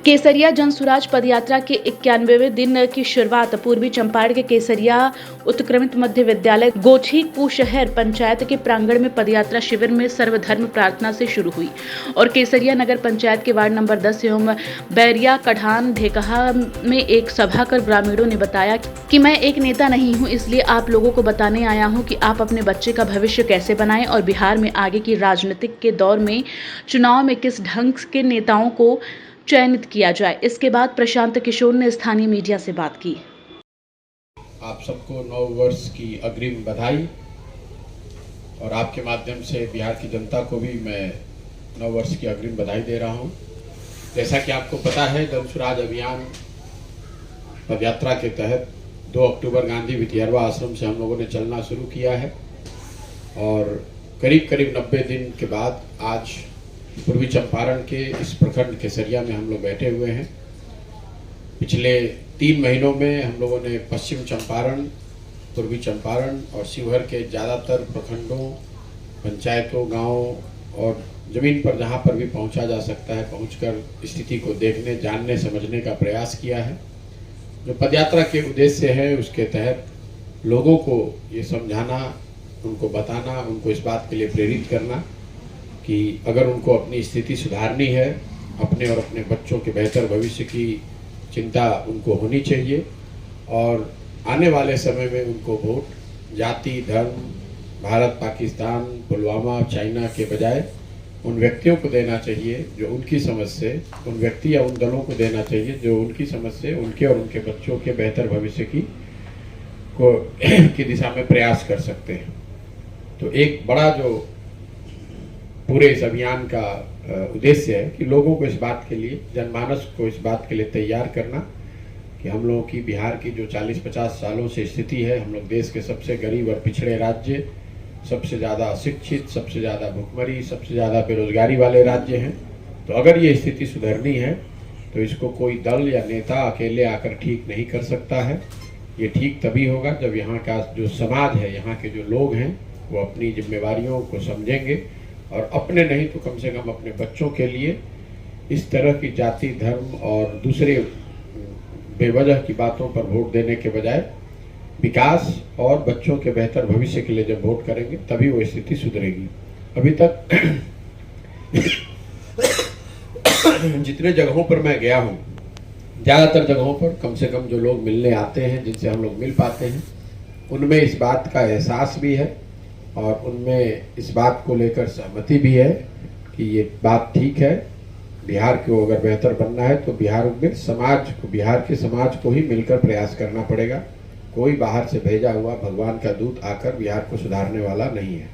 केसरिया जनसुराज पदयात्रा के 91वें दिन की शुरुआत पूर्वी चंपारण के केसरिया उत्क्रमित मध्य विद्यालय गोछी कुशहर पंचायत के प्रांगण में पदयात्रा शिविर में सर्वधर्म प्रार्थना से शुरू हुई और केसरिया नगर पंचायत के वार्ड नंबर 10 एवं बैरिया कढ़ान ढेकहा में एक सभा कर ग्रामीणों ने बताया कि मैं एक नेता नहीं हूं, इसलिए आप लोगों को बताने आया हूं कि आप अपने बच्चे का भविष्य कैसे बनाएं और बिहार में आगे की राजनीतिक के दौर में चुनाव में किस ढंग के नेताओं को चयनित किया जाए। इसके बाद प्रशांत किशोर ने स्थानीय मीडिया से बात की। आप सबको नव वर्ष की अग्रिम बधाई और आपके माध्यम से बिहार की जनता को भी मैं नव वर्ष की अग्रिम बधाई दे रहा हूं। जैसा कि आपको पता है, जनसुराज अभियान पदयात्रा के तहत 2 अक्टूबर गांधी विद्यारवा आश्रम से हम लोगों ने चलना शुरू किया है और करीब 90 दिन के बाद आज पूर्वी चंपारण के इस प्रखंड केसरिया में हम लोग बैठे हुए हैं। पिछले 3 महीनों में हम लोगों ने पश्चिम चंपारण, पूर्वी चंपारण और शिवहर के ज़्यादातर प्रखंडों, पंचायतों, गांवों और ज़मीन पर जहां पर भी पहुंचा जा सकता है पहुंचकर स्थिति को देखने, जानने, समझने का प्रयास किया है। जो पदयात्रा के उद्देश्य है उसके तहत लोगों को ये समझाना, उनको बताना, उनको इस बात के लिए प्रेरित करना कि अगर उनको अपनी स्थिति सुधारनी है, अपने और अपने बच्चों के बेहतर भविष्य की चिंता उनको होनी चाहिए और आने वाले समय में उनको वोट जाति, धर्म, भारत, पाकिस्तान, पुलवामा, चाइना के बजाय उन व्यक्तियों को देना चाहिए जो उनकी समझ से, उन व्यक्ति या उन दलों को देना चाहिए जो उनकी समझ से उनके और उनके बच्चों के बेहतर भविष्य की दिशा में प्रयास कर सकते हैं। तो एक बड़ा जो पूरे इस अभियान का उद्देश्य है कि लोगों को इस बात के लिए, जनमानस को इस बात के लिए तैयार करना कि हम लोगों की बिहार की जो 40-50 सालों से स्थिति है, हम लोग देश के सबसे गरीब और पिछड़े राज्य, सबसे ज़्यादा अशिक्षित, सबसे ज़्यादा भुखमरी, सबसे ज़्यादा बेरोजगारी वाले राज्य हैं। तो अगर ये स्थिति सुधरनी है तो इसको कोई दल या नेता अकेले आकर ठीक नहीं कर सकता है। ये ठीक तभी होगा जब यहाँ का जो समाज है, यहाँ के जो लोग हैं, वो अपनी जिम्मेवारियों को समझेंगे और अपने नहीं तो कम से कम अपने बच्चों के लिए इस तरह की जाति, धर्म और दूसरे बेवजह की बातों पर वोट देने के बजाय विकास और बच्चों के बेहतर भविष्य के लिए जब वोट करेंगे तभी वो स्थिति सुधरेगी। अभी तक जितने जगहों पर मैं गया हूँ, ज़्यादातर जगहों पर कम से कम जो लोग मिलने आते हैं, जिनसे हम लोग मिल पाते हैं, उनमें इस बात का एहसास भी है और उनमें इस बात को लेकर सहमति भी है कि ये बात ठीक है। बिहार को अगर बेहतर बनना है तो बिहार में समाज को, बिहार के समाज को ही मिलकर प्रयास करना पड़ेगा। कोई बाहर से भेजा हुआ भगवान का दूत आकर बिहार को सुधारने वाला नहीं है।